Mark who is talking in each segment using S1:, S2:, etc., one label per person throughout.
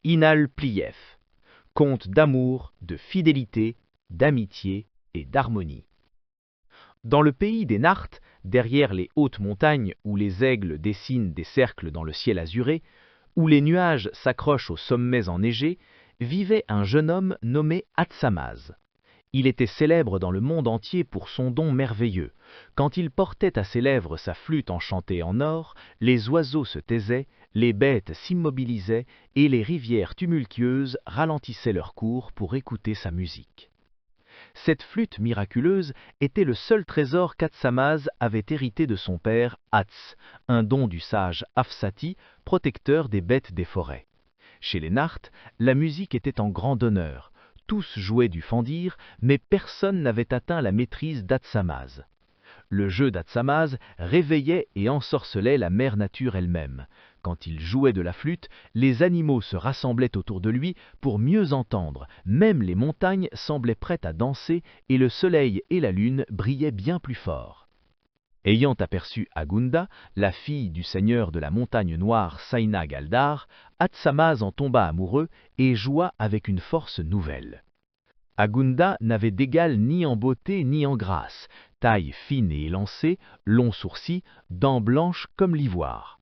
S1: Inal Pliyev, conte d'amour, de fidélité, d'amitié et d'harmonie. Dans le pays des Nartes, derrière les hautes montagnes où les aigles dessinent des cercles dans le ciel azuré, où les nuages s'accrochent aux sommets enneigés, vivait un jeune homme nommé Atsamaz. Il était célèbre dans le monde entier pour son don merveilleux. Quand il portait à ses lèvres sa flûte enchantée en or, les oiseaux se taisaient, les bêtes s'immobilisaient et les rivières tumultueuses ralentissaient leur cours pour écouter sa musique. Cette flûte miraculeuse était le seul trésor qu'Atsamaz avait hérité de son père Ats, un don du sage Afsati, protecteur des bêtes des forêts. Chez les Nartes, la musique était en grand honneur. Tous jouaient du fandir, mais personne n'avait atteint la maîtrise d'Atsamaz. Le jeu d'Atsamaz réveillait et ensorcelait la mère nature elle-même. Quand il jouait de la flûte, les animaux se rassemblaient autour de lui pour mieux entendre, même les montagnes semblaient prêtes à danser et le soleil et la lune brillaient bien plus fort. Ayant aperçu Agunda, la fille du seigneur de la montagne noire Saina Galdar, Atsamaz en tomba amoureux et joua avec une force nouvelle. Agunda n'avait d'égal ni en beauté ni en grâce, taille fine et élancée, longs sourcils, dents blanches comme l'ivoire.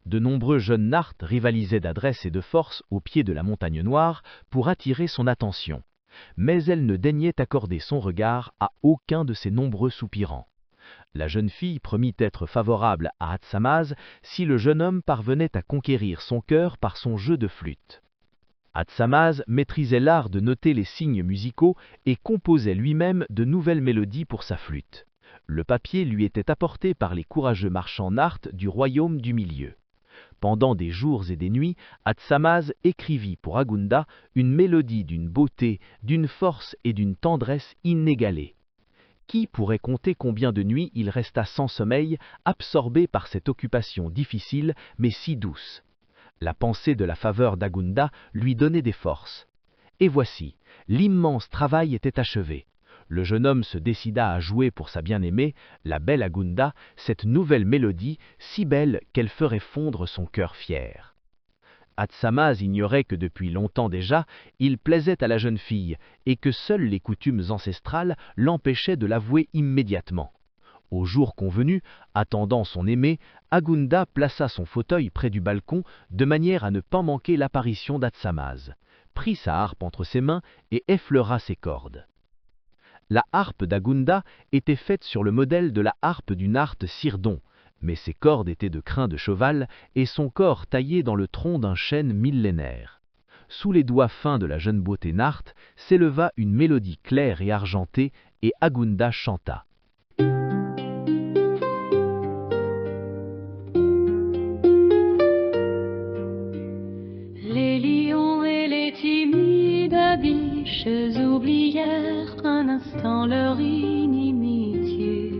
S1: De nombreux jeunes Nartes rivalisaient d'adresse et de force au pied de la montagne noire pour attirer son attention, mais elle ne daignait accorder son regard à aucun de ces nombreux soupirants. La jeune fille promit être favorable à Atsamaz si le jeune homme parvenait à conquérir son cœur par son jeu de flûte. Atsamaz maîtrisait l'art de noter les signes musicaux et composait lui-même de nouvelles mélodies pour sa flûte. Le papier lui était apporté par les courageux marchands Nartes du royaume du Milieu. Pendant des jours et des nuits, Atsamaz écrivit pour Agunda une mélodie d'une beauté, d'une force et d'une tendresse inégalées. Qui pourrait compter combien de nuits il resta sans sommeil, absorbé par cette occupation difficile mais si douce? La pensée de la faveur d'Agunda lui donnait des forces. Et voici, l'immense travail était achevé. Le jeune homme se décida à jouer pour sa bien-aimée, la belle Agunda, cette nouvelle mélodie, si belle qu'elle ferait fondre son cœur fier. Atsamaz ignorait que depuis longtemps déjà, il plaisait à la jeune fille, et que seules les coutumes ancestrales l'empêchaient de l'avouer immédiatement. Au jour convenu, attendant son aimé, Agunda plaça son fauteuil près du balcon de manière à ne pas manquer l'apparition d'Atsamaz, prit sa harpe entre ses mains et effleura ses cordes. La harpe d'Agunda était faite sur le modèle de la harpe du Narte Sirdon, mais ses cordes étaient de crin de cheval et son corps taillé dans le tronc d'un chêne millénaire. Sous les doigts fins de la jeune beauté Narte s'éleva une mélodie claire et argentée, et Agunda chanta.
S2: Les lions et les timides biches oublièrent un instant leur inimitié.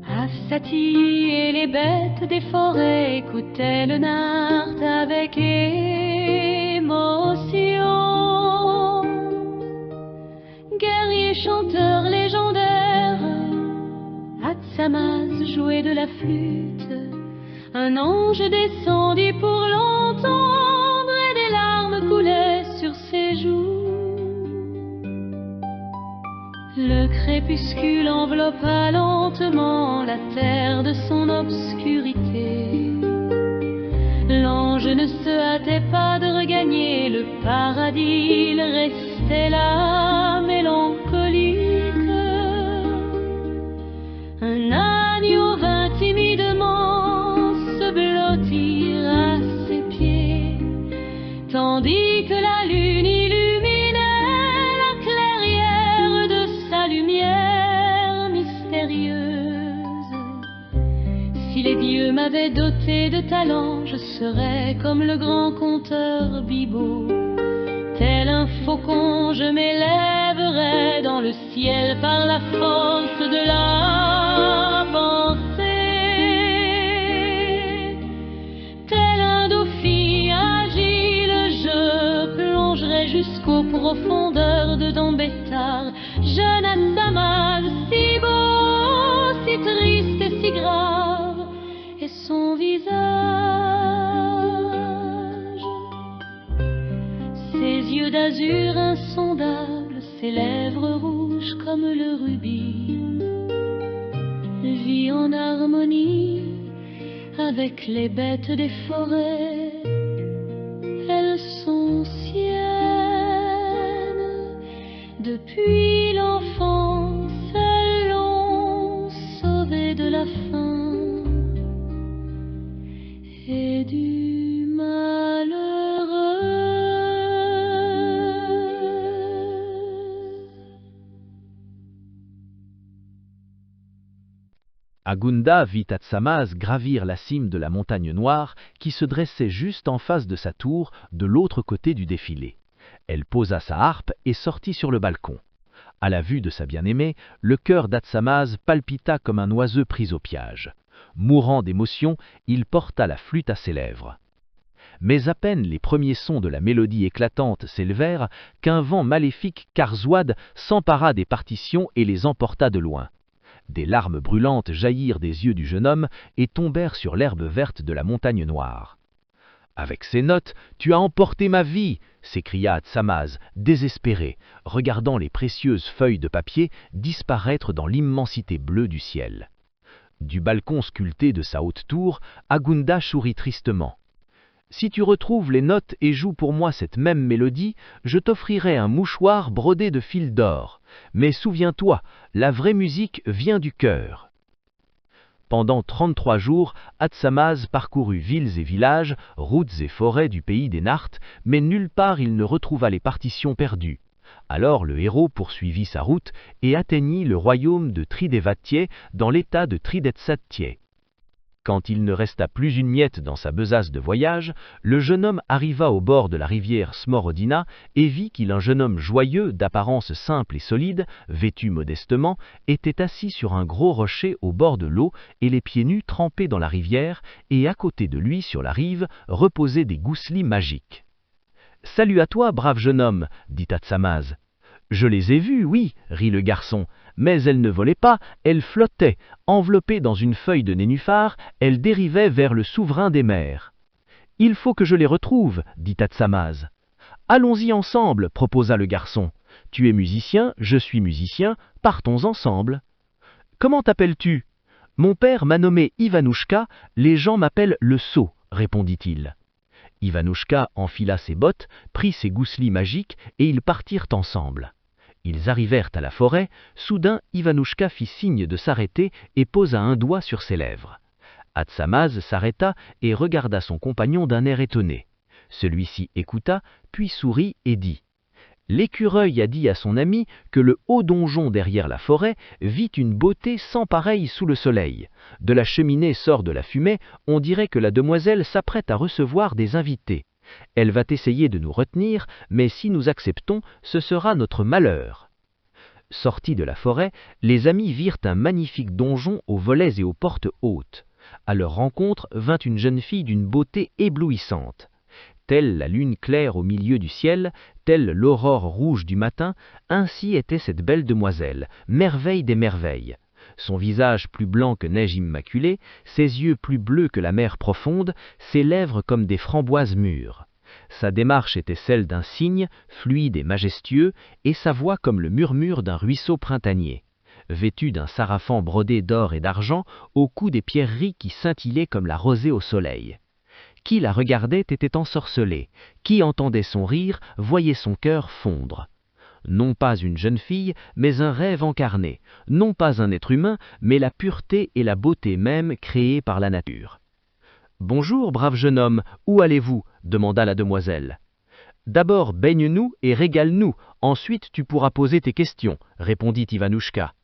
S2: Afsati et les bêtes des forêts écoutaient le Narte avec émotion. Guerrier chanteur légendaire, Atsamaz jouait de la flûte. Un ange descendit pour l'entendre et des larmes coulaient sur ses joues. Le crépuscule enveloppa lentement la terre de son obscurité. L'ange ne se hâtait pas de regagner le paradis, il restait là mélancolique. Un agneau vint timidement se blottir à ses pieds, tandis que la lune illuminait la clairière de sa lumière mystérieuse. Si les dieux m'avaient doté de talent, je serais comme le grand conteur Bibo. Tel un faucon, je m'élèverais dans le ciel par la force de la pensée. Tel un dauphin agile, je plongerais jusqu'aux profondeurs de Dambétar. Jeune Atsamaz, si beau, si triste et si grave, et son visage yeux d'azur insondable, ses lèvres rouges comme le rubis, vit en harmonie avec les bêtes des forêts. Elles sont siennes depuis l'enfance, elles l'ont sauvée de la faim et du malheureux.
S1: Agunda vit Atsamaz gravir la cime de la montagne noire qui se dressait juste en face de sa tour de l'autre côté du défilé. Elle posa sa harpe et sortit sur le balcon. À la vue de sa bien-aimée, le cœur d'Atsamaz palpita comme un oiseau pris au piège. Mourant d'émotion, il porta la flûte à ses lèvres. Mais à peine les premiers sons de la mélodie éclatante s'élevèrent qu'un vent maléfique Karzouad s'empara des partitions et les emporta de loin. Des larmes brûlantes jaillirent des yeux du jeune homme et tombèrent sur l'herbe verte de la montagne noire. « Avec ces notes, tu as emporté ma vie !» s'écria Atsamaz, désespéré, regardant les précieuses feuilles de papier disparaître dans l'immensité bleue du ciel. Du balcon sculpté de sa haute tour, Agunda sourit tristement. « Si tu retrouves les notes et joues pour moi cette même mélodie, je t'offrirai un mouchoir brodé de fils d'or. Mais souviens-toi, la vraie musique vient du cœur. » Pendant 33 jours, Atsamaz parcourut villes et villages, routes et forêts du pays des Nartes, mais nulle part il ne retrouva les partitions perdues. Alors le héros poursuivit sa route et atteignit le royaume de Tridevattié dans l'état de Tridetsattié. Quand il ne resta plus une miette dans sa besace de voyage, le jeune homme arriva au bord de la rivière Smorodina et vit qu'un jeune homme joyeux, d'apparence simple et solide, vêtu modestement, était assis sur un gros rocher au bord de l'eau et les pieds nus trempés dans la rivière, et à côté de lui, sur la rive, reposaient des gousselis magiques. « Salut à toi, brave jeune homme, dit Atsamaz. « Je les ai vues, oui, rit le garçon, mais elles ne volaient pas, elles flottaient, enveloppées dans une feuille de nénuphar, elles dérivaient vers le souverain des mers. »« Il faut que je les retrouve, dit Atsamaz. »« Allons-y ensemble, proposa le garçon. Tu es musicien, je suis musicien, partons ensemble. »« Comment t'appelles-tu ? » ?»« Mon père m'a nommé Ivanouchka, les gens m'appellent le sot, répondit-il. Ivanouchka enfila ses bottes, prit ses gousselis magiques et ils partirent ensemble. Ils arrivèrent à la forêt, soudain Ivanouchka fit signe de s'arrêter et posa un doigt sur ses lèvres. Atsamaz s'arrêta et regarda son compagnon d'un air étonné. Celui-ci écouta, puis sourit et dit « L'écureuil a dit à son ami que le haut donjon derrière la forêt vit une beauté sans pareille sous le soleil. De la cheminée sort de la fumée, on dirait que la demoiselle s'apprête à recevoir des invités. Elle va essayer de nous retenir, mais si nous acceptons, ce sera notre malheur. » Sortis de la forêt, les amis virent un magnifique donjon aux volets et aux portes hautes. À leur rencontre vint une jeune fille d'une beauté éblouissante. Telle la lune claire au milieu du ciel, telle l'aurore rouge du matin, ainsi était cette belle demoiselle, merveille des merveilles. Son visage plus blanc que neige immaculée, ses yeux plus bleus que la mer profonde, ses lèvres comme des framboises mûres. Sa démarche était celle d'un cygne, fluide et majestueux, et sa voix comme le murmure d'un ruisseau printanier. Vêtue d'un sarafan brodé d'or et d'argent, au cou des pierreries qui scintillaient comme la rosée au soleil. Qui la regardait était ensorcelé, qui entendait son rire voyait son cœur fondre. Non pas une jeune fille, mais un rêve incarné, non pas un être humain, mais la pureté et la beauté même créées par la nature. « Bonjour, brave jeune homme, où allez-vous » demanda la demoiselle. « D'abord baigne-nous et régale-nous, ensuite tu pourras poser tes questions, répondit Ivanouchka.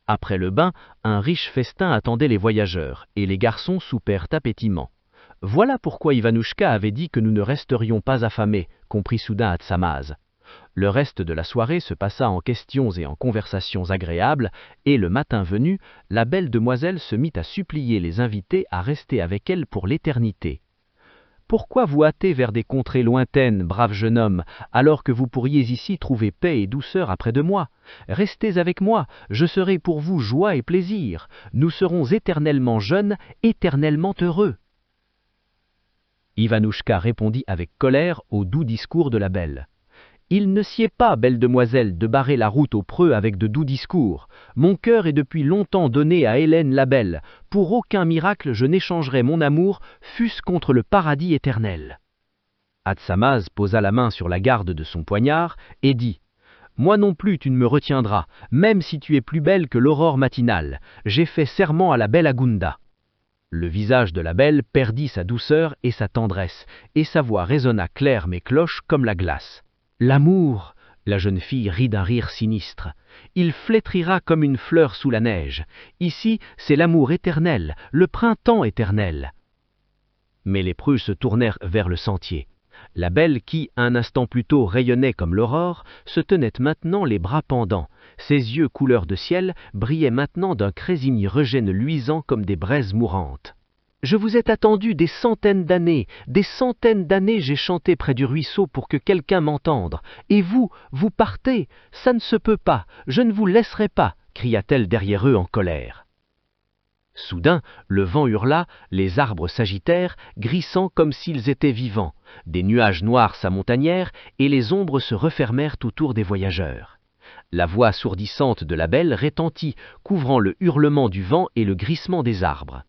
S1: Après le bain, un riche festin attendait les voyageurs, et les garçons soupèrent appétiment. Voilà pourquoi Ivanouchka avait dit que nous ne resterions pas affamés, comprit soudain Atsamaz. Le reste de la soirée se passa en questions et en conversations agréables, et le matin venu, la belle demoiselle se mit à supplier les invités à rester avec elle pour l'éternité. « Pourquoi vous hâter vers des contrées lointaines, brave jeune homme, alors que vous pourriez ici trouver paix et douceur après de moi? Restez avec moi, je serai pour vous joie et plaisir. Nous serons éternellement jeunes, éternellement heureux. » Ivanouchka répondit avec colère au doux discours de la belle. Il ne sied pas, belle demoiselle, de barrer la route au preux avec de doux discours. Mon cœur est depuis longtemps donné à Hélène la belle. Pour aucun miracle je n'échangerai mon amour, fût-ce contre le paradis éternel. Atsamaze posa la main sur la garde de son poignard et dit « Moi non plus tu ne me retiendras, même si tu es plus belle que l'aurore matinale. J'ai fait serment à la belle Agunda. » Le visage de la belle perdit sa douceur et sa tendresse, et sa voix résonna claire mais cloche comme la glace. L'amour, la jeune fille rit d'un rire sinistre. Il flétrira comme une fleur sous la neige. Ici, c'est l'amour éternel, le printemps éternel. Mais les preux se tournèrent vers le sentier. La belle qui, un instant plus tôt, rayonnait comme l'aurore, se tenait maintenant les bras pendants. Ses yeux couleur de ciel brillaient maintenant d'un crésigny regène luisant comme des braises mourantes. Je vous ai attendu des centaines d'années j'ai chanté près du ruisseau pour que quelqu'un m'entende. Et vous, vous partez, ça ne se peut pas, je ne vous laisserai pas, cria-t-elle derrière eux en colère. Soudain, le vent hurla, les arbres s'agitèrent, grissant comme s'ils étaient vivants. Des nuages noirs s'amontagnèrent et les ombres se refermèrent autour des voyageurs. La voix assourdissante de la belle retentit, couvrant le hurlement du vent et le grissement des arbres.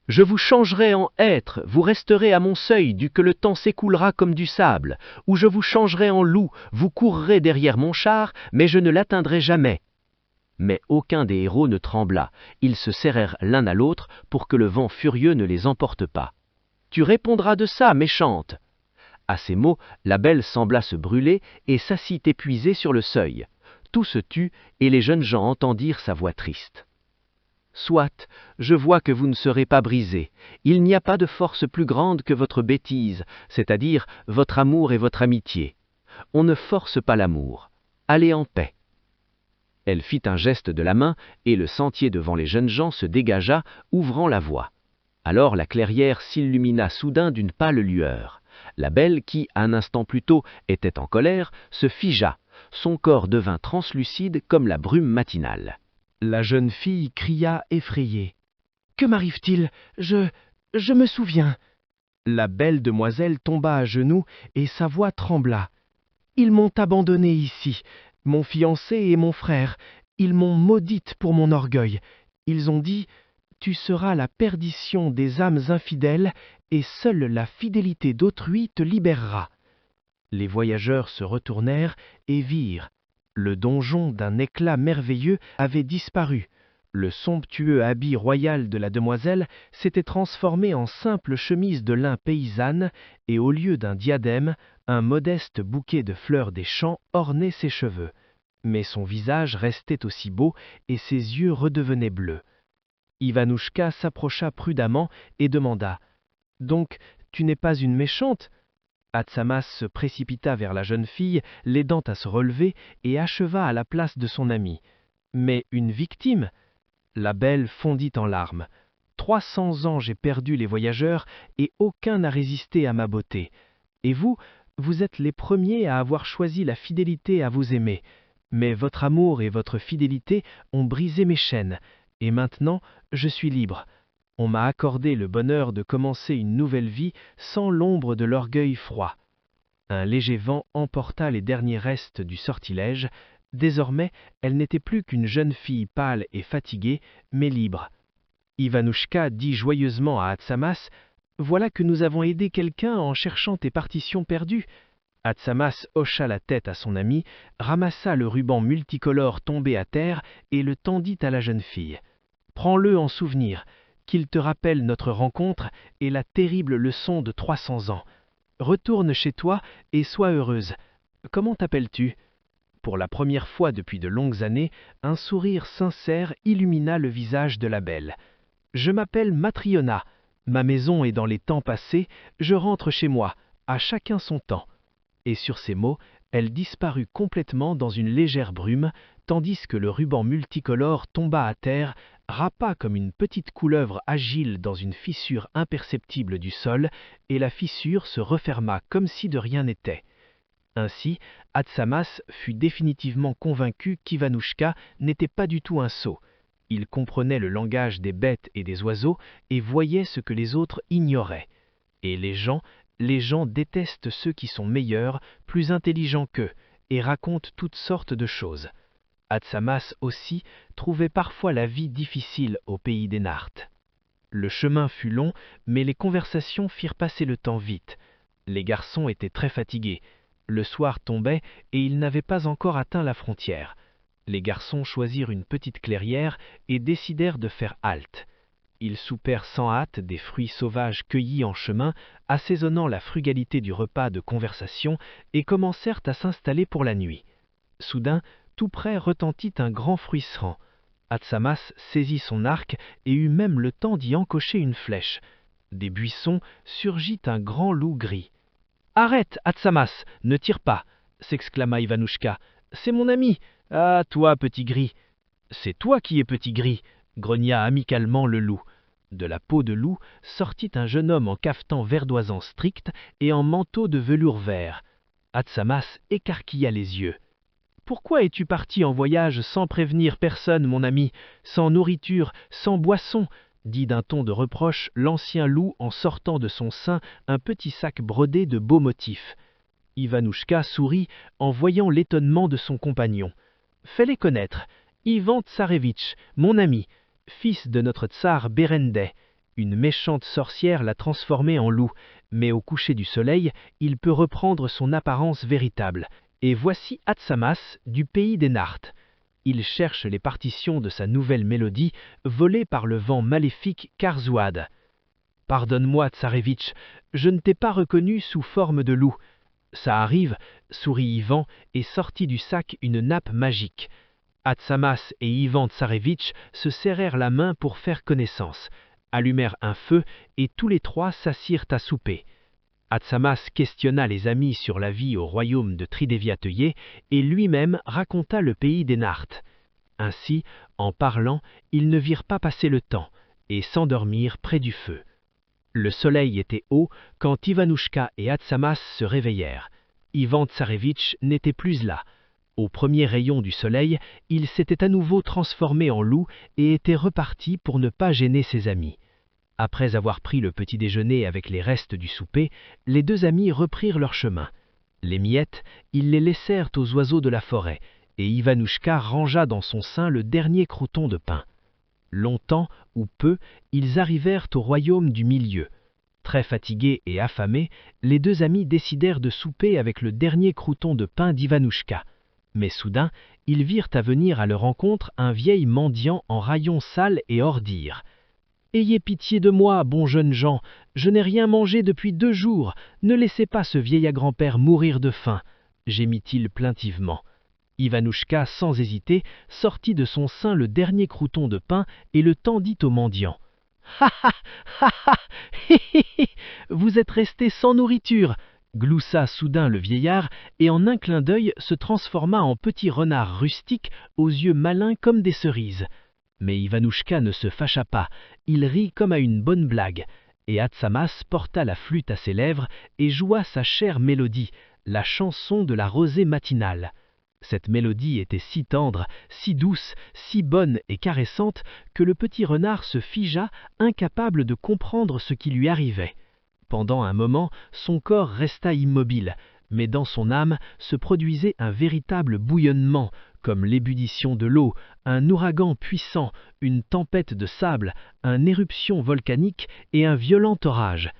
S1: Je vous changerai en hêtre, vous resterez à mon seuil, du que le temps s'écoulera comme du sable, ou je vous changerai en loup, vous courrez derrière mon char, mais je ne l'atteindrai jamais. Mais aucun des héros ne trembla, ils se serrèrent l'un à l'autre pour que le vent furieux ne les emporte pas. Tu répondras de ça, méchante. À ces mots, la belle sembla se brûler et s'assit épuisée sur le seuil. Tout se tut et les jeunes gens entendirent sa voix triste. Soit, je vois que vous ne serez pas brisés. Il n'y a pas de force plus grande que votre bêtise, c'est-à-dire votre amour et votre amitié. On ne force pas l'amour. Allez en paix. Elle fit un geste de la main, et le sentier devant les jeunes gens se dégagea, ouvrant la voie. Alors la clairière s'illumina soudain d'une pâle lueur. La belle, qui, un instant plus tôt, était en colère, se figea. Son corps devint translucide comme la brume matinale.
S3: La jeune fille cria effrayée. « Que m'arrive-t-il ? Je me souviens. » La belle demoiselle tomba à genoux et sa voix trembla. « Ils m'ont abandonnée ici, mon fiancé et mon frère. Ils m'ont maudite pour mon orgueil. Ils ont dit « Tu seras la perdition des âmes infidèles et seule la fidélité d'autrui te libérera. » Les voyageurs se retournèrent et virent. Le donjon d'un éclat merveilleux avait disparu. Le somptueux habit royal de la demoiselle s'était transformé en simple chemise de lin paysanne, et au lieu d'un diadème, un modeste bouquet de fleurs des champs ornait ses cheveux. Mais son visage restait aussi beau et ses yeux redevenaient bleus. Ivanouchka s'approcha prudemment et demanda « Donc, tu n'es pas une méchante ?» Atsamaze se précipita vers la jeune fille, l'aidant à se relever, et acheva à la place de son amie. Mais une victime? La belle fondit en larmes. 300 ans j'ai perdu les voyageurs, et aucun n'a résisté à ma beauté. Et vous, vous êtes les premiers à avoir choisi la fidélité à vous aimer. Mais votre amour et votre fidélité ont brisé mes chaînes, et maintenant je suis libre. On m'a accordé le bonheur de commencer une nouvelle vie sans l'ombre de l'orgueil froid. Un léger vent emporta les derniers restes du sortilège. Désormais, elle n'était plus qu'une jeune fille pâle et fatiguée, mais libre. Ivanouchka dit joyeusement à Atsamaze « Voilà que nous avons aidé quelqu'un en cherchant tes partitions perdues. » Atsamaze hocha la tête à son ami, ramassa le ruban multicolore tombé à terre et le tendit à la jeune fille. « Prends-le en souvenir. » Qu'il te rappelle notre rencontre et la terrible leçon de 300 ans. Retourne chez toi et sois heureuse. Comment t'appelles-tu ? Pour la première fois depuis de longues années, un sourire sincère illumina le visage de la belle. Je m'appelle Matryona. Ma maison est dans les temps passés. Je rentre chez moi, à chacun son temps. Et sur ces mots, elle disparut complètement dans une légère brume, tandis que le ruban multicolore tomba à terre, rapa comme une petite couleuvre agile dans une fissure imperceptible du sol, et la fissure se referma comme si de rien n'était. Ainsi, Atsamaze fut définitivement convaincu qu'Ivanouchka n'était pas du tout un sot. Il comprenait le langage des bêtes et des oiseaux et voyait ce que les autres ignoraient. Et les gens, les gens détestent ceux qui sont meilleurs, plus intelligents qu'eux, et racontent toutes sortes de choses. Atsamas aussi trouvait parfois la vie difficile au pays des Nartes. Le chemin fut long, mais les conversations firent passer le temps vite. Les garçons étaient très fatigués. Le soir tombait et ils n'avaient pas encore atteint la frontière. Les garçons choisirent une petite clairière et décidèrent de faire halte. Ils soupèrent sans hâte des fruits sauvages cueillis en chemin, assaisonnant la frugalité du repas de conversation, et commencèrent à s'installer pour la nuit. Soudain, tout près retentit un grand fruisserant. Atsamas saisit son arc et eut même le temps d'y encocher une flèche. Des buissons surgit un grand loup gris. « Arrête, Atsamas, ne tire pas !» s'exclama Ivanouchka. « C'est mon ami. Ah, toi, petit gris !»« C'est toi qui es petit gris !» grogna amicalement le loup. De la peau de loup sortit un jeune homme en cafetan verdoisant strict et en manteau de velours vert. Atsamas écarquilla les yeux. « Pourquoi es-tu parti en voyage sans prévenir personne, mon ami, sans nourriture, sans boisson ?» dit d'un ton de reproche l'ancien loup en sortant de son sein un petit sac brodé de beaux motifs. Ivanouchka sourit en voyant l'étonnement de son compagnon. « Fais-les connaître. Ivan Tsarevitch, mon ami, fils de notre tsar Berendei. Une méchante sorcière l'a transformé en loup, mais au coucher du soleil, il peut reprendre son apparence véritable. Et voici Atsamas du pays des Nartes. Il cherche les partitions de sa nouvelle mélodie, volée par le vent maléfique Karzouad. Pardonne-moi, Tsarevitch, je ne t'ai pas reconnu sous forme de loup. Ça arrive, sourit Ivan et sortit du sac une nappe magique. Atsamas et Ivan Tsarevitch se serrèrent la main pour faire connaissance, allumèrent un feu et tous les trois s'assirent à souper. Atsamas questionna les amis sur la vie au royaume de Trideviateuillet et lui-même raconta le pays des Nartes. Ainsi, en parlant, ils ne virent pas passer le temps et s'endormirent près du feu. Le soleil était haut quand Ivanouchka et Atsamas se réveillèrent. Ivan Tsarevitch n'était plus là. Au premier rayon du soleil, il s'était à nouveau transformé en loup et était reparti pour ne pas gêner ses amis. Après avoir pris le petit déjeuner avec les restes du souper, les deux amis reprirent leur chemin. Les miettes, ils les laissèrent aux oiseaux de la forêt, et Ivanouchka rangea dans son sein le dernier croûton de pain. Longtemps ou peu, ils arrivèrent au royaume du milieu. Très fatigués et affamés, les deux amis décidèrent de souper avec le dernier croûton de pain d'Ivanouchka. Mais soudain, ils virent à venir à leur rencontre un vieil mendiant en rayon sale et ordure. « Ayez pitié de moi, bons jeunes gens, je n'ai rien mangé depuis 2 jours, ne laissez pas ce vieil grand-père mourir de faim » gémit-il plaintivement. Ivanouchka, sans hésiter, sortit de son sein le dernier croûton de pain et le tendit au mendiant. « Ha ha ha ha hi hi hi, vous êtes resté sans nourriture » gloussa soudain le vieillard et en un clin d'œil se transforma en petit renard rustique aux yeux malins comme des cerises. Mais Ivanouchka ne se fâcha pas, il rit comme à une bonne blague, et Atsamas porta la flûte à ses lèvres et joua sa chère mélodie, la chanson de la rosée matinale. Cette mélodie était si tendre, si douce, si bonne et caressante que le petit renard se figea, incapable de comprendre ce qui lui arrivait. Pendant un moment, son corps resta immobile, mais dans son âme se produisait un véritable bouillonnement, comme l'ébullition de l'eau, un ouragan puissant, une tempête de sable, une éruption volcanique et un violent orage.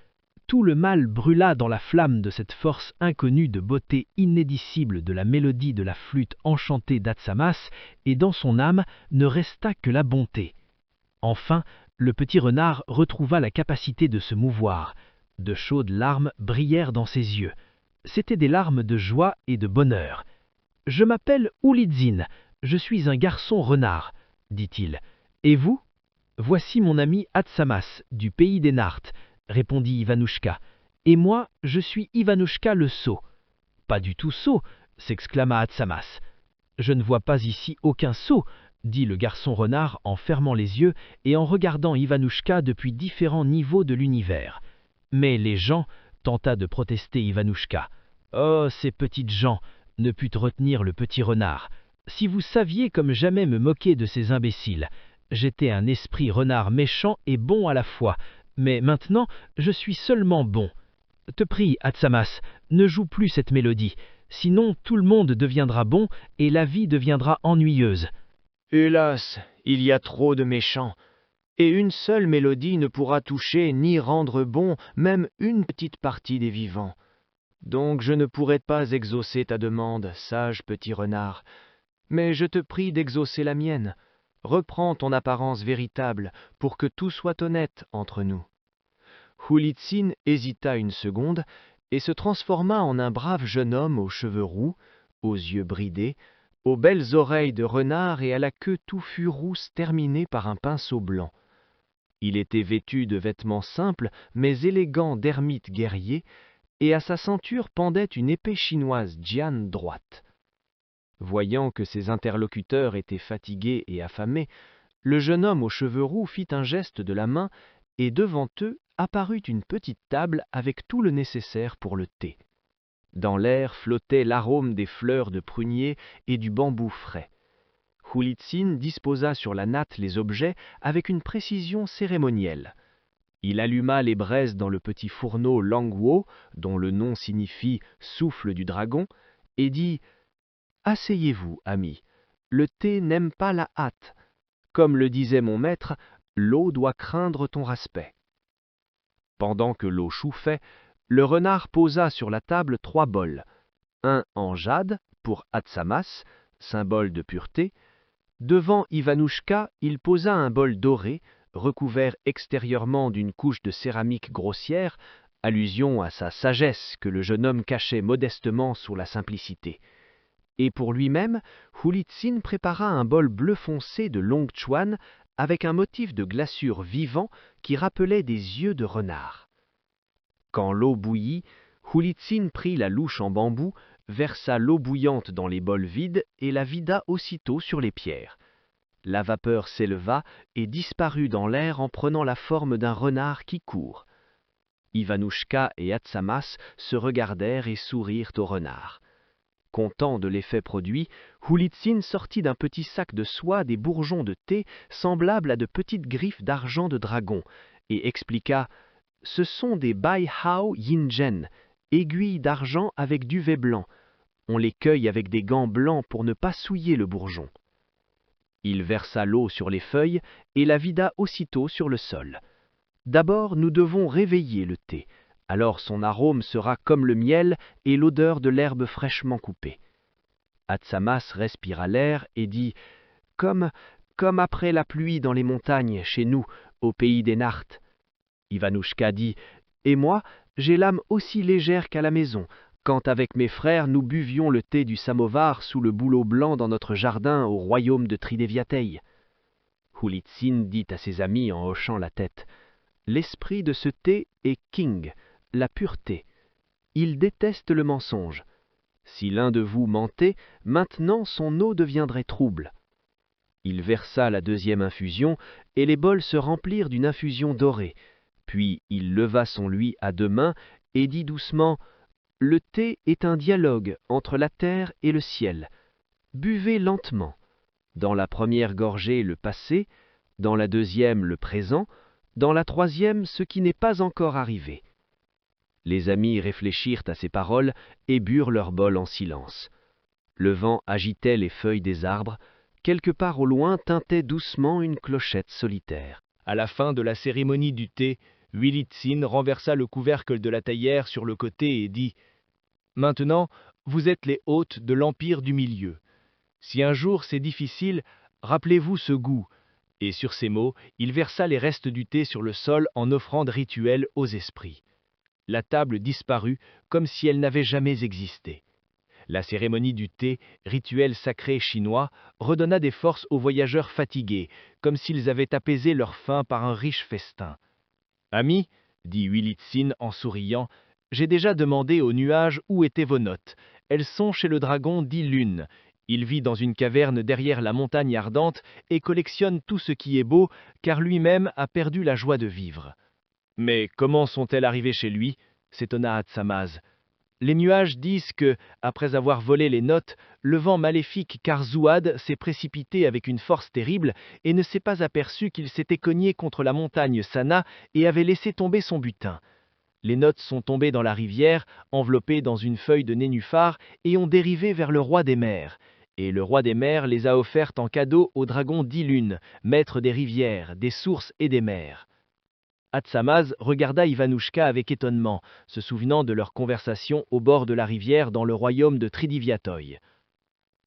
S3: Tout le mal brûla dans la flamme de cette force inconnue de beauté inédicible de la mélodie de la flûte enchantée d'Atsamas, et dans son âme ne resta que la bonté. Enfin, le petit renard retrouva la capacité de se mouvoir. De chaudes larmes brillèrent dans ses yeux. C'étaient des larmes de joie et de bonheur. « Je m'appelle Oulidzine, je suis un garçon renard, » dit-il. « Et vous ? Voici mon ami Atsamas, du pays des Nartes, » répondit Ivanouchka. « Et moi, je suis Ivanouchka le sot. »« Pas du tout sot, » s'exclama Atsamas. « Je ne vois pas ici aucun sot, » dit le garçon renard en fermant les yeux et en regardant Ivanouchka depuis différents niveaux de l'univers. Mais les gens, tenta de protester Ivanouchka. « Oh, ces petites gens !» ne put retenir le petit renard. « Si vous saviez comme jamais me moquer de ces imbéciles. J'étais un esprit renard méchant et bon à la fois, mais maintenant je suis seulement bon. » te prie, Atsamas, ne joue plus cette mélodie, sinon tout le monde deviendra bon et la vie deviendra ennuyeuse.
S1: Hélas, il y a trop de méchants, et une seule mélodie ne pourra toucher ni rendre bon même une petite partie des vivants. Donc je ne pourrai pas exaucer ta demande, sage petit renard, mais je te prie d'exaucer la mienne. Reprends ton apparence véritable pour que tout soit honnête entre nous. Hulitsin hésita une seconde et se transforma en un brave jeune homme aux cheveux roux, aux yeux bridés, aux belles oreilles de renard et à la queue touffue rousse terminée par un pinceau blanc. Il était vêtu de vêtements simples mais élégants d'ermite guerrier, et à sa ceinture pendait une épée chinoise Jian droite. Voyant que ses interlocuteurs étaient fatigués et affamés, le jeune homme aux cheveux roux fit un geste de la main, et devant eux apparut une petite table avec tout le nécessaire pour le thé. Dans l'air flottait l'arôme des fleurs de prunier et du bambou frais. Hulitsin disposa sur la natte les objets avec une précision cérémonielle. Il alluma les braises dans le petit fourneau Langwo, dont le nom signifie « souffle du dragon », et dit « Asseyez-vous, amis, le thé n'aime pas la hâte. Comme le disait mon maître, l'eau doit craindre ton respect. » Pendant que l'eau chauffait, le renard posa sur la table 3 bols, un en jade pour Atsamas, symbole de pureté. Devant Ivanouchka, il posa un bol doré, recouvert extérieurement d'une couche de céramique grossière, allusion à sa sagesse que le jeune homme cachait modestement sous la simplicité. Et pour lui-même, Hulitsin prépara un bol bleu foncé de Longchuan avec un motif de glaçure vivant qui rappelait des yeux de renard. Quand l'eau bouillit, Hulitsin prit la louche en bambou, versa l'eau bouillante dans les bols vides et la vida aussitôt sur les pierres. La vapeur s'éleva et disparut dans l'air en prenant la forme d'un renard qui court. Ivanouchka et Atsamas se regardèrent et sourirent au renard. Content de l'effet produit, Hulitsin sortit d'un petit sac de soie des bourgeons de thé semblables à de petites griffes d'argent de dragon, et expliqua « Ce sont des Bai Hao Yingen, aiguilles d'argent avec duvet blanc. On les cueille avec des gants blancs pour ne pas souiller le bourgeon. » Il versa l'eau sur les feuilles et la vida aussitôt sur le sol. D'abord, nous devons réveiller le thé. Alors son arôme sera comme le miel et l'odeur de l'herbe fraîchement coupée. Atsamas respira l'air et dit « Comme après la pluie dans les montagnes, chez nous, au pays des Nartes. » Ivanouchka dit « Et moi, j'ai l'âme aussi légère qu'à la maison, quand avec mes frères nous buvions le thé du samovar sous le bouleau blanc dans notre jardin au royaume de Trideviatei. » Hulitsin dit à ses amis en hochant la tête « L'esprit de ce thé est King, la pureté. Il déteste le mensonge. Si l'un de vous mentait, maintenant son eau deviendrait trouble. » Il versa la deuxième infusion, et les bols se remplirent d'une infusion dorée. Puis il leva son luy à 2 mains et dit doucement « Le thé est un dialogue entre la terre et le ciel. Buvez lentement. Dans la première gorgée le passé, dans la deuxième le présent, dans la troisième ce qui n'est pas encore arrivé. » Les amis réfléchirent à ces paroles et burent leur bol en silence. Le vent agitait les feuilles des arbres. Quelque part au loin tintait doucement une clochette solitaire. À la fin de la cérémonie du thé, Hulitsin renversa le couvercle de la théière sur le côté et dit « Maintenant, vous êtes les hôtes de l'Empire du Milieu. Si un jour c'est difficile, rappelez-vous ce goût. » Et sur ces mots, il versa les restes du thé sur le sol en offrande rituelle aux esprits. La table disparut comme si elle n'avait jamais existé. La cérémonie du thé, rituel sacré chinois, redonna des forces aux voyageurs fatigués, comme s'ils avaient apaisé leur faim par un riche festin. « Amis, dit Hulitsin en souriant, j'ai déjà demandé aux nuages où étaient vos notes. Elles sont chez le dragon dit Lune. Il vit dans une caverne derrière la montagne ardente et collectionne tout ce qui est beau, car lui-même a perdu la joie de vivre. » « Mais comment sont-elles arrivées chez lui ?» s'étonna Atsamas. « Les nuages disent que, après avoir volé les notes, le vent maléfique Karzouad s'est précipité avec une force terrible et ne s'est pas aperçu qu'il s'était cogné contre la montagne Sana et avait laissé tomber son butin.
S3: Les notes sont tombées dans la rivière, enveloppées dans une feuille de nénuphar, et ont dérivé vers le roi des mers. Et le roi des mers les a offertes en cadeau au dragon d'Ilune, maître des rivières, des sources et des mers. Atsamaz regarda Ivanouchka avec étonnement, se souvenant de leur conversation au bord de la rivière dans le royaume de Tridiviatoy.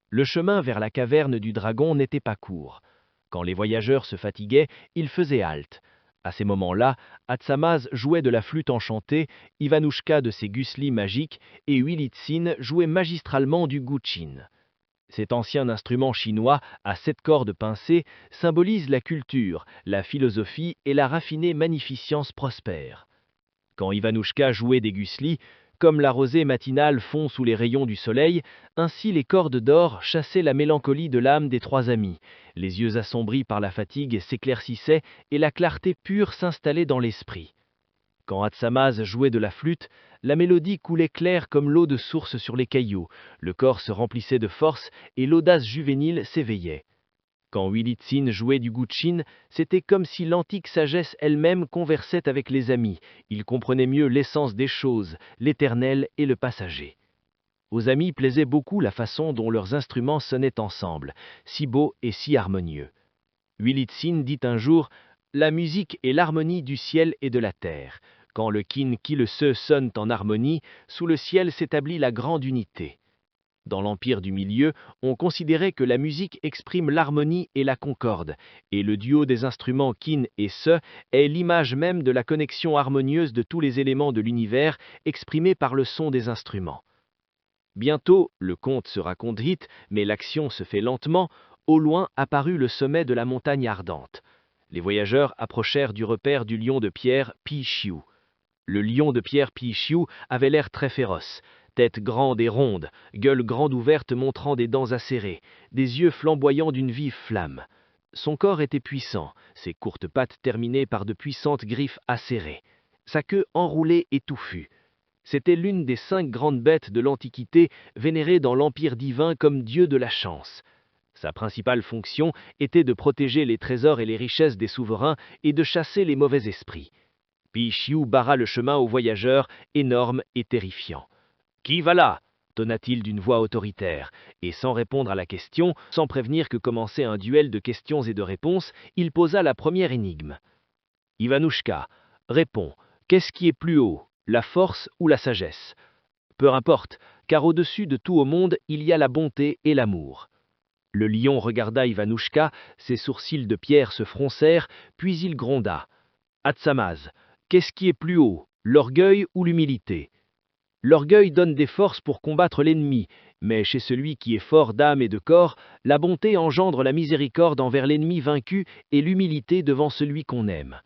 S3: Le chemin vers la caverne du dragon n'était pas court. Quand les voyageurs se fatiguaient, ils faisaient halte. À ces moments-là, Atsamaz jouait de la flûte enchantée, Ivanouchka de ses guslis magiques et Uilitsin jouait magistralement du guqin. Cet ancien instrument chinois à 7 cordes pincées symbolise la culture, la philosophie et la raffinée magnificence prospère. Quand Ivanouchka jouait des guslis, comme la rosée matinale fond sous les rayons du soleil, ainsi les cordes d'or chassaient la mélancolie de l'âme des trois amis. Les yeux assombris par la fatigue s'éclaircissaient et la clarté pure s'installait dans l'esprit. Quand Atsamaz jouait de la flûte, la mélodie coulait claire comme l'eau de source sur les cailloux, le corps se remplissait de force et l'audace juvénile s'éveillait. Quand Uilitsin jouait du guqin, c'était comme si l'antique sagesse elle-même conversait avec les amis, ils comprenaient mieux l'essence des choses, l'éternel et le passager. Aux amis plaisait beaucoup la façon dont leurs instruments sonnaient ensemble, si beaux et si harmonieux. Uilitsin dit un jour « La musique est l'harmonie du ciel et de la terre. Quand le kin qui le se sonnent en harmonie, sous le ciel s'établit la grande unité. » Dans l'Empire du Milieu, on considérait que la musique exprime l'harmonie et la concorde, et le duo des instruments kin et se est l'image même de la connexion harmonieuse de tous les éléments de l'univers exprimée par le son des instruments. Bientôt, le conte se raconte vite, mais l'action se fait lentement. Au loin apparut le sommet de la montagne ardente. Les voyageurs approchèrent du repère du lion de pierre Pi-Chiu. Le lion de pierre Pi-Chiu avait l'air très féroce. Tête grande et ronde, gueule grande ouverte montrant des dents acérées, des yeux flamboyants d'une vive flamme. Son corps était puissant, ses courtes pattes terminées par de puissantes griffes acérées. Sa queue enroulée et touffue. C'était l'une des 5 grandes bêtes de l'Antiquité, vénérée dans l'Empire divin comme dieu de la chance. Sa principale fonction était de protéger les trésors et les richesses des souverains et de chasser les mauvais esprits. Pi-Chiu barra le chemin aux voyageurs, énorme et terrifiant. « Qui va là » tonna-t-il d'une voix autoritaire, et sans répondre à la question, sans prévenir que commençait un duel de questions et de réponses, il posa la première énigme. « Ivanouchka, réponds, qu'est-ce qui est plus haut, la force ou la sagesse ? Peu importe, car au-dessus de tout au monde, il y a la bonté et l'amour. » Le lion regarda Ivanouchka, ses sourcils de pierre se froncèrent, puis il gronda. « Atsamaz, qu'est-ce qui est plus haut, l'orgueil ou l'humilité ? L'orgueil donne des forces pour combattre l'ennemi, mais chez celui qui est fort d'âme et de corps, la bonté engendre la miséricorde envers l'ennemi vaincu et l'humilité devant celui qu'on aime. »